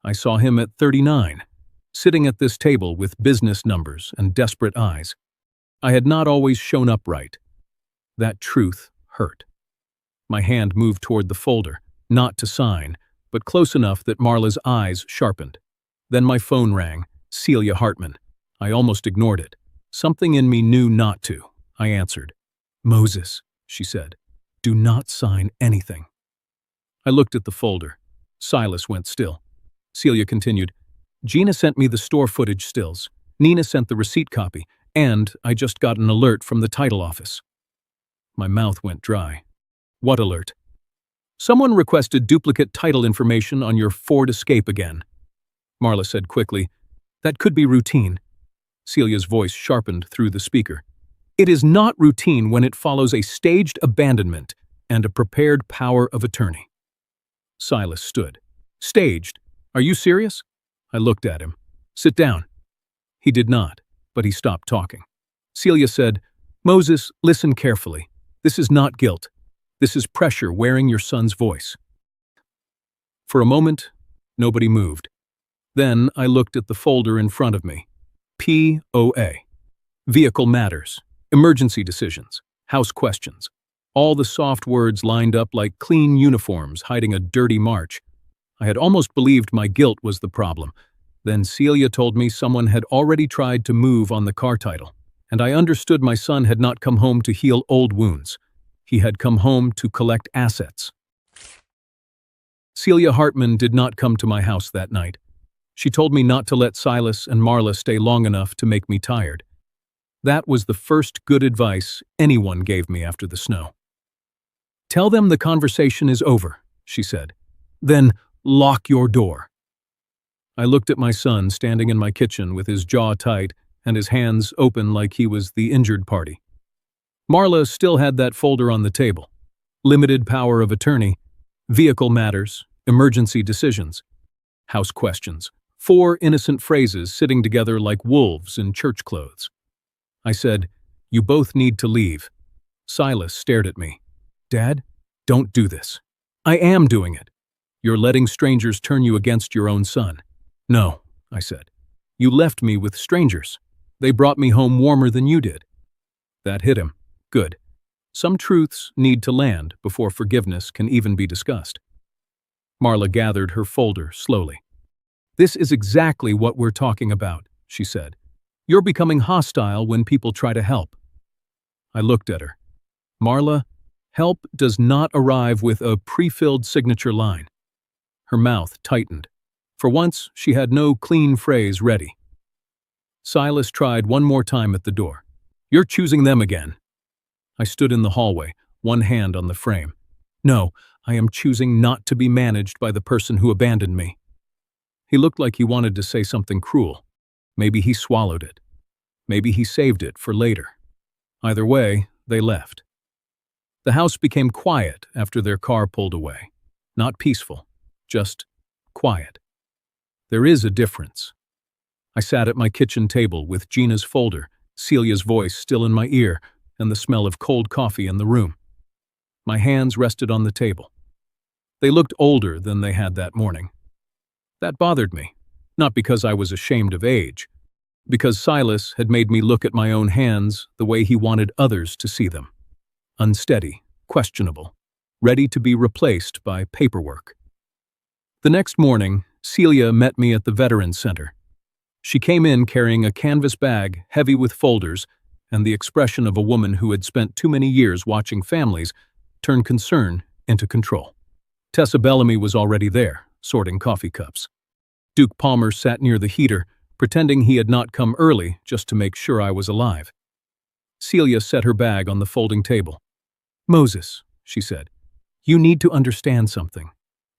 I saw him at 39, sitting at this table with business numbers and desperate eyes. I had not always shown up right. That truth hurt. My hand moved toward the folder, not to sign, but close enough that Marla's eyes sharpened. Then my phone rang. Celia Hartman. I almost ignored it. Something in me knew not to. I answered. "Moses," she said, "do not sign anything." I looked at the folder. Silas went still. Celia continued, "Gina sent me the store footage stills. Nina sent the receipt copy, and I just got an alert from the title office." My mouth went dry. "What alert?" "Someone requested duplicate title information on your Ford Escape again." Marla said quickly, "That could be routine." Celia's voice sharpened through the speaker. "It is not routine when it follows a staged abandonment and a prepared power of attorney." Silas stood. "Staged? Are you serious?" I looked at him. "Sit down." He did not, but he stopped talking. Celia said, "Moses, listen carefully. This is not guilt. This is pressure wearing your son's voice." For a moment, nobody moved. Then I looked at the folder in front of me. POA. Vehicle matters. Emergency decisions. House questions. All the soft words lined up like clean uniforms hiding a dirty march. I had almost believed my guilt was the problem. Then Celia told me someone had already tried to move on the car title, and I understood my son had not come home to heal old wounds. He had come home to collect assets. Celia Hartman did not come to my house that night. She told me not to let Silas and Marla stay long enough to make me tired. That was the first good advice anyone gave me after the snow. "Tell them the conversation is over," she said. "Then lock your door." I looked at my son standing in my kitchen with his jaw tight and his hands open like he was the injured party. Marla still had that folder on the table. Limited power of attorney, vehicle matters, emergency decisions, house questions. 4 innocent phrases sitting together like wolves in church clothes. I said, "You both need to leave." Silas stared at me. "Dad, don't do this." "I am doing it. You're letting strangers turn you against your own son." "No," I said. "You left me with strangers. They brought me home warmer than you did." That hit him. Good. Some truths need to land before forgiveness can even be discussed. Marla gathered her folder slowly. "This is exactly what we're talking about," she said. "You're becoming hostile when people try to help." I looked at her. "Marla, help does not arrive with a pre-filled signature line." Her mouth tightened. For once, she had no clean phrase ready. Silas tried one more time at the door. "You're choosing them again." I stood in the hallway, one hand on the frame. "No, I am choosing not to be managed by the person who abandoned me." He looked like he wanted to say something cruel. Maybe he swallowed it. Maybe he saved it for later. Either way, they left. The house became quiet after their car pulled away. Not peaceful, just quiet. There is a difference. I sat at my kitchen table with Gina's folder, Celia's voice still in my ear, and the smell of cold coffee in the room. My hands rested on the table. They looked older than they had that morning. That bothered me, not because I was ashamed of age, because Silas had made me look at my own hands the way he wanted others to see them. Unsteady, questionable, ready to be replaced by paperwork. The next morning, Celia met me at the Veterans Center. She came in carrying a canvas bag heavy with folders and the expression of a woman who had spent too many years watching families turn concern into control. Tessa Bellamy was already there, sorting coffee cups. Duke Palmer sat near the heater, pretending he had not come early just to make sure I was alive. Celia set her bag on the folding table. "Moses," she said, "you need to understand something.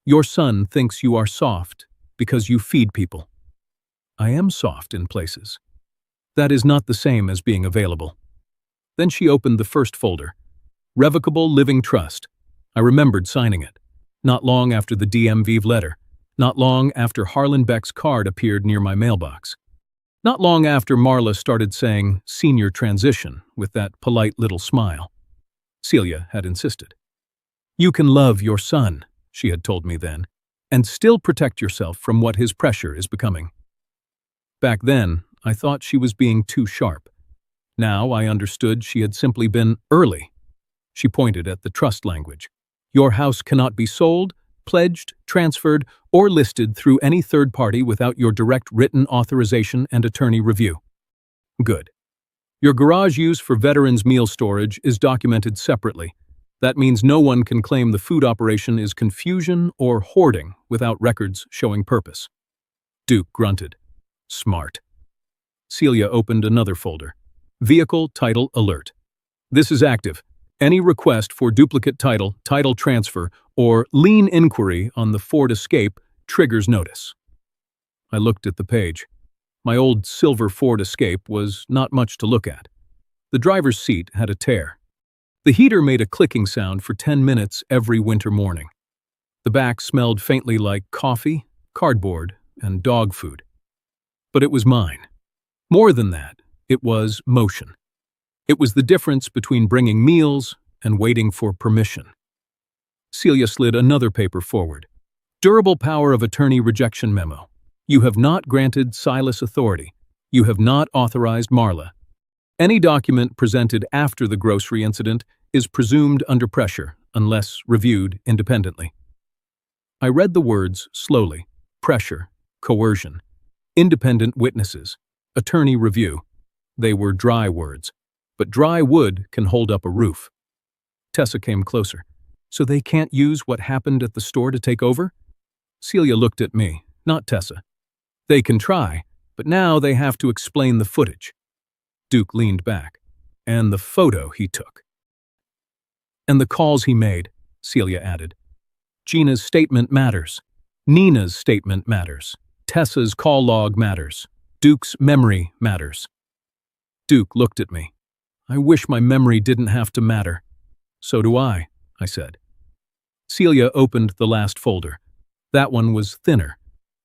Your son thinks you are soft because you feed people. I am soft in places. That is not the same as being available." Then she opened the first folder. Revocable Living Trust. I remembered signing it. Not long after the DMV letter. Not long after Harlan Beck's card appeared near my mailbox. Not long after Marla started saying senior transition with that polite little smile. Celia had insisted. "You can love your son," she had told me then, "and still protect yourself from what his pressure is becoming." Back then, I thought she was being too sharp. Now I understood she had simply been early. She pointed at the trust language. Your house cannot be sold, pledged, transferred, or listed through any third party without your direct written authorization and attorney review. Good. Your garage use for veterans' meal storage is documented separately. That means no one can claim the food operation is confusion or hoarding without records showing purpose. Duke grunted. Smart. Celia opened another folder. Vehicle Title Alert. This is active. Any request for duplicate title, title transfer, or lien inquiry on the Ford Escape triggers notice. I looked at the page. My old silver Ford Escape was not much to look at. The driver's seat had a tear. The heater made a clicking sound for 10 minutes every winter morning. The back smelled faintly like coffee, cardboard, and dog food. But it was mine. More than that, it was motion. It was the difference between bringing meals and waiting for permission. Celia slid another paper forward. Durable power of attorney rejection memo. You have not granted Silas authority. You have not authorized Marla. Any document presented after the grocery incident is presumed under pressure unless reviewed independently. I read the words slowly. Pressure, coercion, independent witnesses, attorney review. They were dry words, but dry wood can hold up a roof. Tessa came closer. So they can't use what happened at the store to take over? Celia looked at me, not Tessa. They can try, but now they have to explain the footage. Duke leaned back. And the photo he took. And the calls he made, Celia added. Gina's statement matters. Nina's statement matters. Tessa's call log matters. Duke's memory matters. Duke looked at me. I wish my memory didn't have to matter. So do I said. Celia opened the last folder. That one was thinner.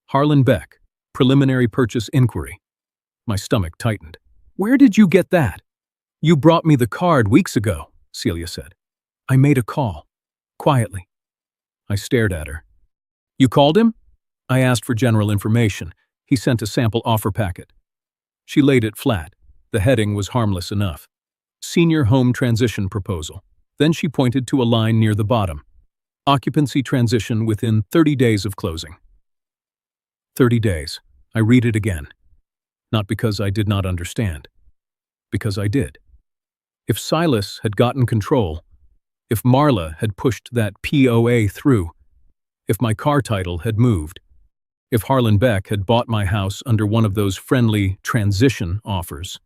Harlan Beck, preliminary purchase inquiry. My stomach tightened. Where did you get that? You brought me the card weeks ago, Celia said. I made a call. Quietly. I stared at her. You called him? I asked for general information. He sent a sample offer packet. She laid it flat. The heading was harmless enough. Senior home transition proposal. Then she pointed to a line near the bottom. Occupancy transition within 30 days of closing. 30 days. I read it again. Not because I did not understand. Because I did. If Silas had gotten control, if Marla had pushed that POA through, if my car title had moved, if Harlan Beck had bought my house under one of those friendly transition offers,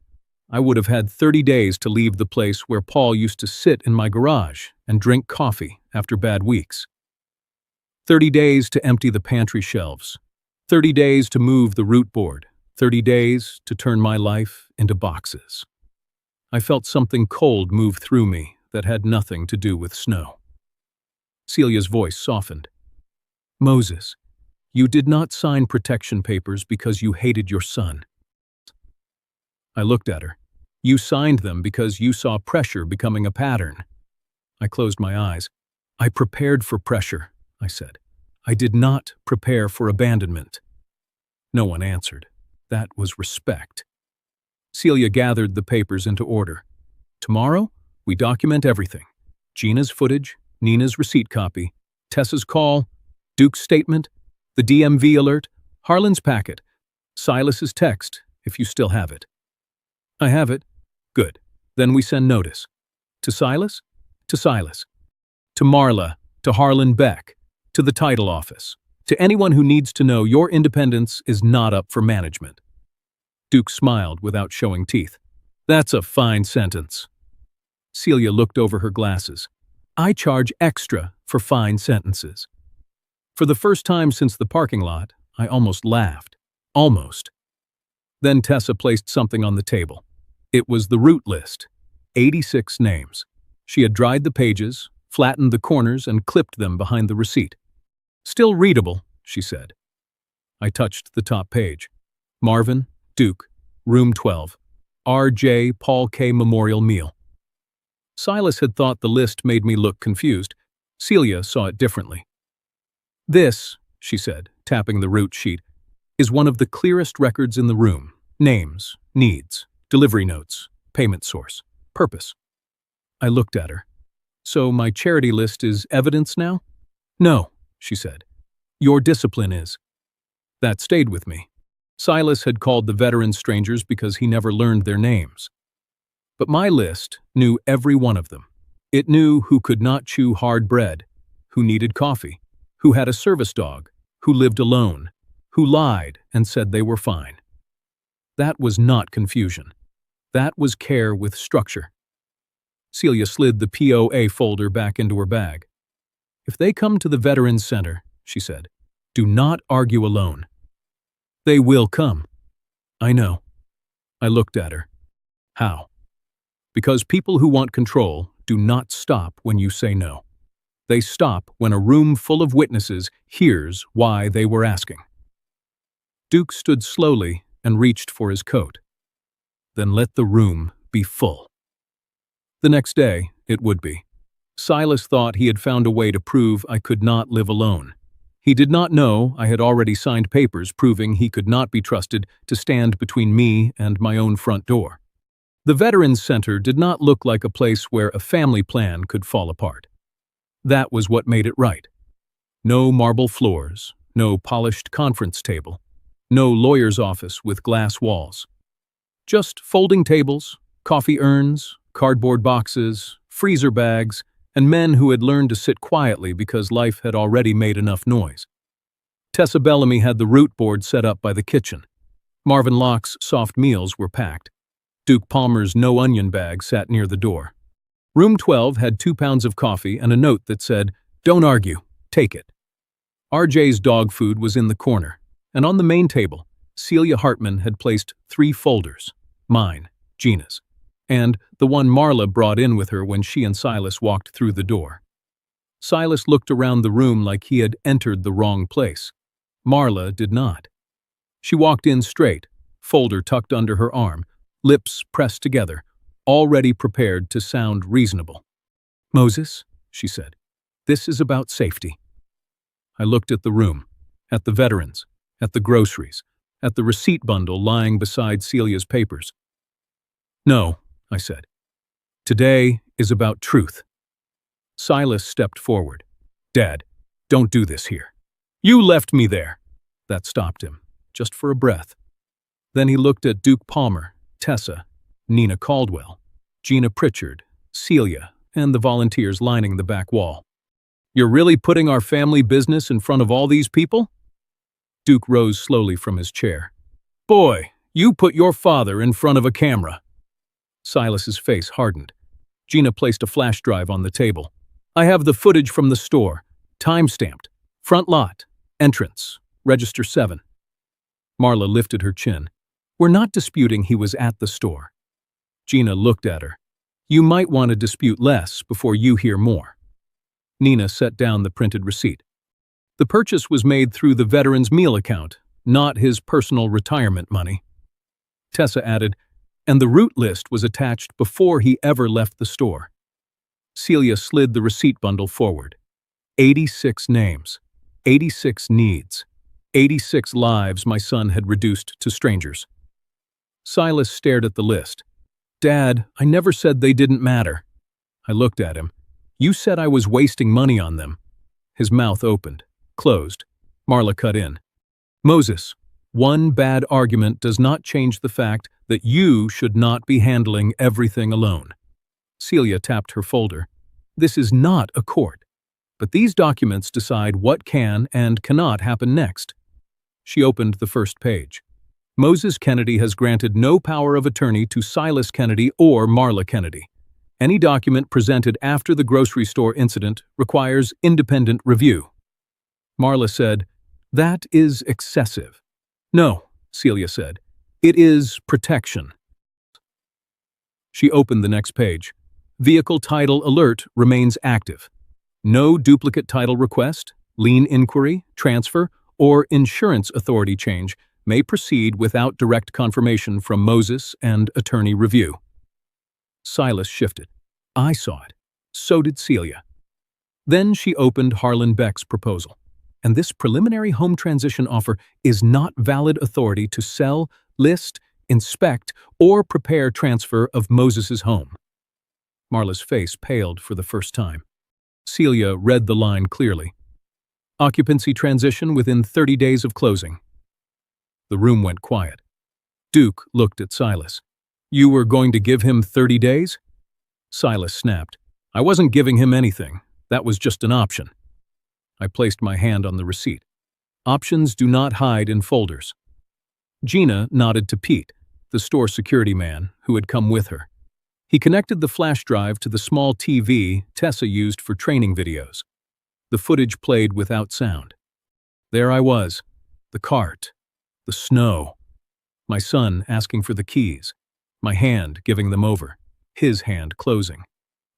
I would have had 30 days to leave the place where Paul used to sit in my garage and drink coffee after bad weeks. 30 days to empty the pantry shelves. 30 days to move the root board. 30 days to turn my life into boxes. I felt something cold move through me that had nothing to do with snow. Celia's voice softened. Moses, you did not sign protection papers because you hated your son. I looked at her. You signed them because you saw pressure becoming a pattern. I closed my eyes. I prepared for pressure, I said. I did not prepare for abandonment. No one answered. That was respect. Celia gathered the papers into order. Tomorrow, we document everything. Gina's footage, Nina's receipt copy, Tessa's call, Duke's statement, the DMV alert, Harlan's packet, Silas's text, if you still have it. I have it. Good. Then we send notice. To Silas? To Silas. To Marla, to Harlan Beck, to the title office, to anyone who needs to know your independence is not up for management. Duke smiled without showing teeth. That's a fine sentence. Celia looked over her glasses. I charge extra for fine sentences. For the first time since the parking lot, I almost laughed. Almost. Then Tessa placed something on the table. It was the route list. 86 names. She had dried the pages, flattened the corners, and clipped them behind the receipt. Still readable, she said. I touched the top page. Marvin, Duke, Room 12. R.J. Paul K. Memorial Meal. Silas had thought the list made me look confused. Celia saw it differently. This, she said, tapping the route sheet, is one of the clearest records in the room. Names, needs, delivery notes, payment source, purpose. I looked at her. So my charity list is evidence now? No, she said. Your discipline is. That stayed with me. Silas had called the veterans strangers because he never learned their names. But my list knew every one of them. It knew who could not chew hard bread, who needed coffee, who had a service dog, who lived alone, who lied and said they were fine. That was not confusion. That was care with structure. Celia slid the POA folder back into her bag. If they come to the Veterans Center, she said, do not argue alone. They will come. I know. I looked at her. How? Because people who want control do not stop when you say no. They stop when a room full of witnesses hears why they were asking. Duke stood slowly and reached for his coat. Then let the room be full. The next day, it would be. Silas thought he had found a way to prove I could not live alone. He did not know I had already signed papers proving he could not be trusted to stand between me and my own front door. The Veterans Center did not look like a place where a family plan could fall apart. That was what made it right. No marble floors, no polished conference table, no lawyer's office with glass walls. Just folding tables, coffee urns, cardboard boxes, freezer bags, and men who had learned to sit quietly because life had already made enough noise. Tessa Bellamy had the root board set up by the kitchen. Marvin Locke's soft meals were packed. Duke Palmer's no-onion bag sat near the door. Room 12 had 2 pounds of coffee and a note that said, "Don't argue, take it." RJ's dog food was in the corner, and on the main table, Celia Hartman had placed 3 folders, mine, Gina's, and the one Marla brought in with her when she and Silas walked through the door. Silas looked around the room like he had entered the wrong place. Marla did not. She walked in straight, folder tucked under her arm, lips pressed together, already prepared to sound reasonable. "Moses," she said, "this is about safety." I looked at the room, at the veterans, at the groceries, at the receipt bundle lying beside Celia's papers. "No," I said. "Today is about truth." Silas stepped forward. "Dad, don't do this here. You left me there." That stopped him, just for a breath. Then he looked at Duke Palmer, Tessa, Nina Caldwell, Gina Pritchard, Celia, and the volunteers lining the back wall. "You're really putting our family business in front of all these people?" Duke rose slowly from his chair. "Boy, you put your father in front of a camera." Silas's face hardened. Gina placed a flash drive on the table. "I have the footage from the store, time-stamped, front lot, entrance, register 7. Marla lifted her chin. "We're not disputing he was at the store." Gina looked at her. "You might want to dispute less before you hear more." Nina set down the printed receipt. "The purchase was made through the veteran's meal account, not his personal retirement money." Tessa added, "And the route list was attached before he ever left the store." Celia slid the receipt bundle forward. 86 names, 86 needs, 86 lives my son had reduced to strangers. Silas stared at the list. "Dad, I never said they didn't matter." I looked at him. "You said I was wasting money on them." His mouth opened, closed. Marla cut in. "Moses, one bad argument does not change the fact that you should not be handling everything alone." Celia tapped her folder. "This is not a court, but these documents decide what can and cannot happen next." She opened the first page. "Moses Kennedy has granted no power of attorney to Silas Kennedy or Marla Kennedy. Any document presented after the grocery store incident requires independent review." Marla said, "That is excessive." "No," Celia said, "it is protection." She opened the next page. "Vehicle title alert remains active. No duplicate title request, lien inquiry, transfer, or insurance authority change may proceed without direct confirmation from Moses and attorney review." Silas shifted. I saw it. So did Celia. Then she opened Harlan Beck's proposal. "And this preliminary home transition offer is not valid authority to sell, list, inspect, or prepare transfer of Moses's home. Marla's face paled for the first time. Celia read the line clearly. Occupancy transition within 30 days of closing. The room went quiet. Duke looked at Silas. You were going to give him 30 days? Silas snapped. I wasn't giving him anything. That was just an option. I placed my hand on the receipt. Options do not hide in folders. Gina nodded to Pete, the store security man, who had come with her. He connected the flash drive to the small TV Tessa used for training videos. The footage played without sound. There I was, the cart, the snow, my son asking for the keys, my hand giving them over, his hand closing,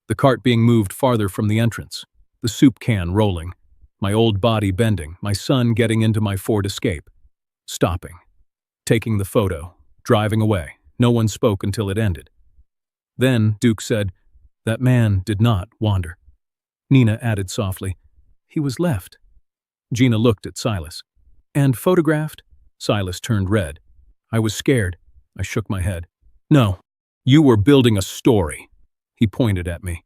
the cart being moved farther from the entrance, the soup can rolling, my old body bending, my son getting into my Ford Escape, stopping, taking the photo, driving away. No one spoke until it ended. Then Duke said, that man did not wander. Nina added softly, he was left. Gina looked at Silas. And photographed? Silas turned red. I was scared. I shook my head. No, you were building a story. He pointed at me.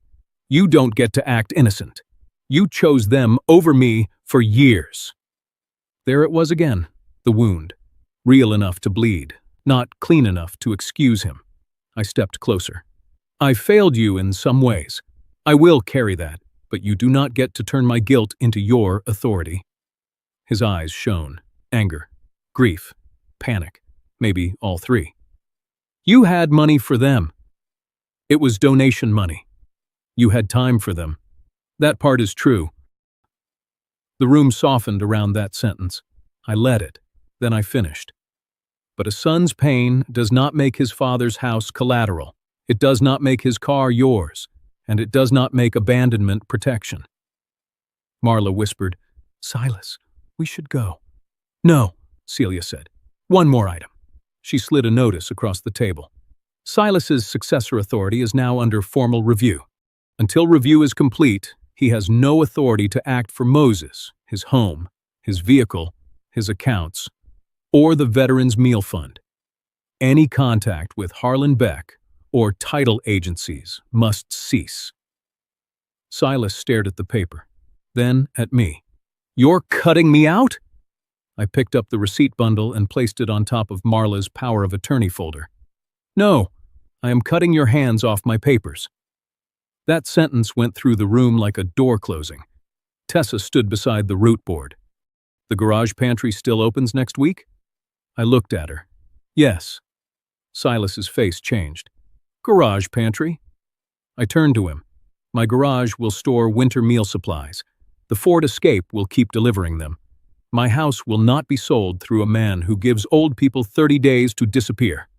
You don't get to act innocent. You chose them over me for years. There it was again, the wound. Real enough to bleed, not clean enough to excuse him. I stepped closer. I failed you in some ways. I will carry that, but you do not get to turn my guilt into your authority. His eyes shone. Anger, grief, panic, maybe all three. You had money for them. It was donation money. You had time for them. That part is true. The room softened around that sentence. I let it. Then I finished. But a son's pain does not make his father's house collateral. It does not make his car yours, and it does not make abandonment protection. Marla whispered, Silas, we should go. No, Celia said. One more item. She slid a notice across the table. Silas's successor authority is now under formal review. Until review is complete, he has no authority to act for Moses, his home, his vehicle, his accounts, or the Veterans Meal Fund. Any contact with Harlan Beck or title agencies must cease. Silas stared at the paper, then at me. You're cutting me out? I picked up the receipt bundle and placed it on top of Marla's power of attorney folder. No, I am cutting your hands off my papers. That sentence went through the room like a door closing. Tessa stood beside the root board. The garage pantry still opens next week? I looked at her. Yes. Silas's face changed. Garage pantry? I turned to him. My garage will store winter meal supplies. The Ford Escape will keep delivering them. My house will not be sold through a man who gives old people 30 days to disappear.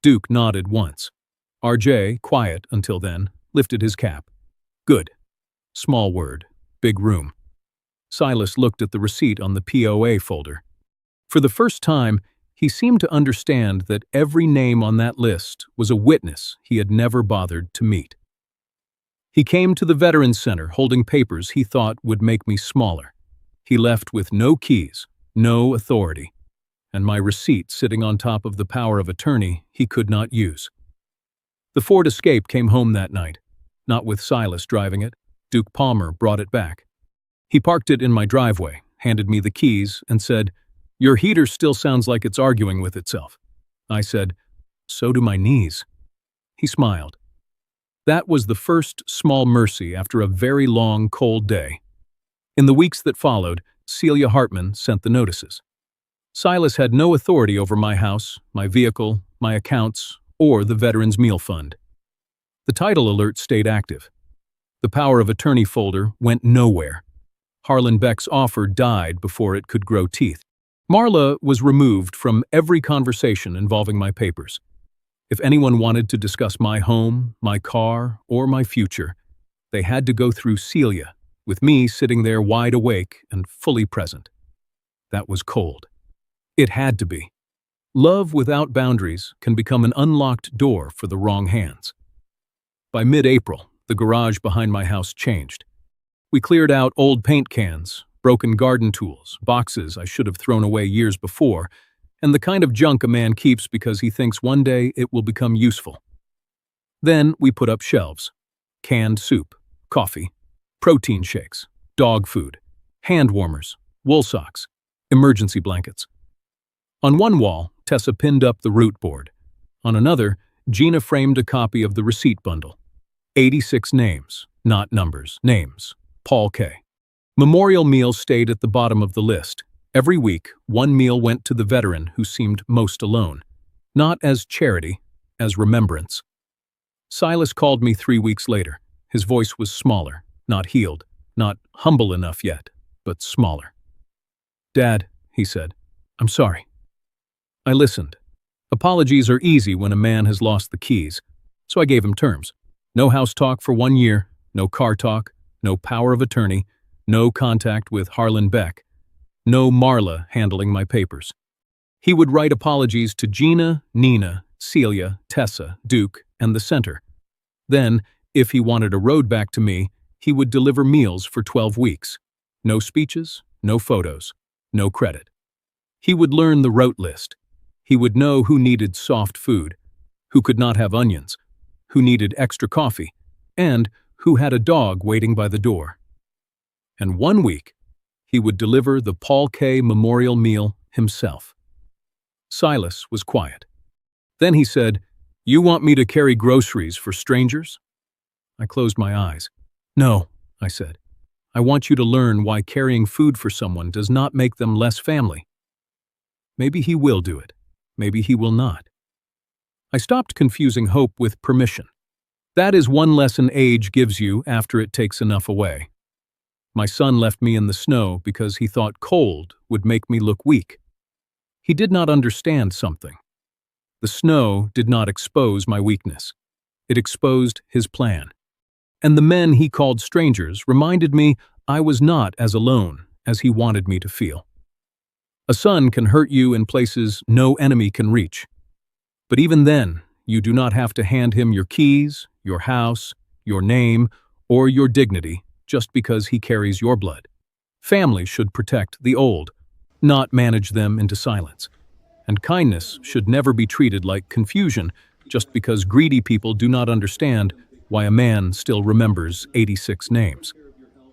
Duke nodded once. RJ, quiet until then, lifted his cap. Good. Small word. Big room. Silas looked at the receipt on the POA folder. For the first time, he seemed to understand that every name on that list was a witness he had never bothered to meet. He came to the Veterans Center holding papers he thought would make me smaller. He left with no keys, no authority, and my receipt sitting on top of the power of attorney he could not use. The Ford Escape came home that night, not with Silas driving it. Duke Palmer brought it back. He parked it in my driveway, handed me the keys, and said, Your heater still sounds like it's arguing with itself. I said, So do my knees. He smiled. That was the first small mercy after a very long, cold day. In the weeks that followed, Celia Hartman sent the notices. Silas had no authority over my house, my vehicle, my accounts, or the Veterans Meal Fund. The title alert stayed active. The power of attorney folder went nowhere. Harlan Beck's offer died before it could grow teeth. Marla was removed from every conversation involving my papers. If anyone wanted to discuss my home, my car, or my future, they had to go through Celia, with me sitting there wide awake and fully present. That was cold. It had to be. Love without boundaries can become an unlocked door for the wrong hands. By mid-April, the garage behind my house changed. We cleared out old paint cans, broken garden tools, boxes I should have thrown away years before, and the kind of junk a man keeps because he thinks one day it will become useful. Then we put up shelves. Canned soup, coffee, protein shakes, dog food, hand warmers, wool socks, emergency blankets. On one wall, Tessa pinned up the root board. On another, Gina framed a copy of the receipt bundle. 86 names, not numbers, names. Paul K. Memorial meals stayed at the bottom of the list. Every week, one meal went to the veteran who seemed most alone. Not as charity, as remembrance. Silas called me 3 weeks later. His voice was smaller, not healed, not humble enough yet, but smaller. "Dad," he said, "I'm sorry." I listened. Apologies are easy when a man has lost the keys, so I gave him terms. No house talk for 1 year, no car talk, no power of attorney, no contact with Harlan Beck, no Marla handling my papers. He would write apologies to Gina, Nina, Celia, Tessa, Duke, and the center. Then, if he wanted a road back to me, he would deliver meals for 12 weeks. No speeches, no photos, no credit. He would learn the rote list. He would know who needed soft food, who could not have onions, who needed extra coffee, and who had a dog waiting by the door. And 1 week, he would deliver the Paul K. memorial meal himself. Silas was quiet. Then he said, "You want me to carry groceries for strangers?" I closed my eyes. "No," I said. "I want you to learn why carrying food for someone does not make them less family." Maybe he will do it. Maybe he will not. I stopped confusing hope with permission. That is one lesson age gives you after it takes enough away. My son left me in the snow because he thought cold would make me look weak. He did not understand something. The snow did not expose my weakness. It exposed his plan. And the men he called strangers reminded me I was not as alone as he wanted me to feel. A son can hurt you in places no enemy can reach. But even then, you do not have to hand him your keys, your house, your name, or your dignity just because he carries your blood. Family should protect the old, not manage them into silence. And kindness should never be treated like confusion just because greedy people do not understand why a man still remembers 86 names.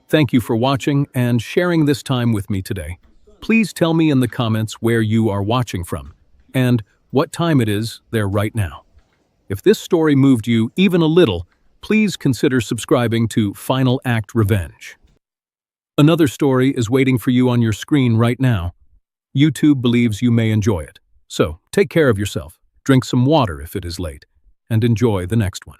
Thank you for watching and sharing this time with me today. Please tell me in the comments where you are watching from and what time it is there right now. If this story moved you even a little, please consider subscribing to Final Act Revenge. Another story is waiting for you on your screen right now. YouTube believes you may enjoy it. So, take care of yourself, drink some water if it is late, and enjoy the next one.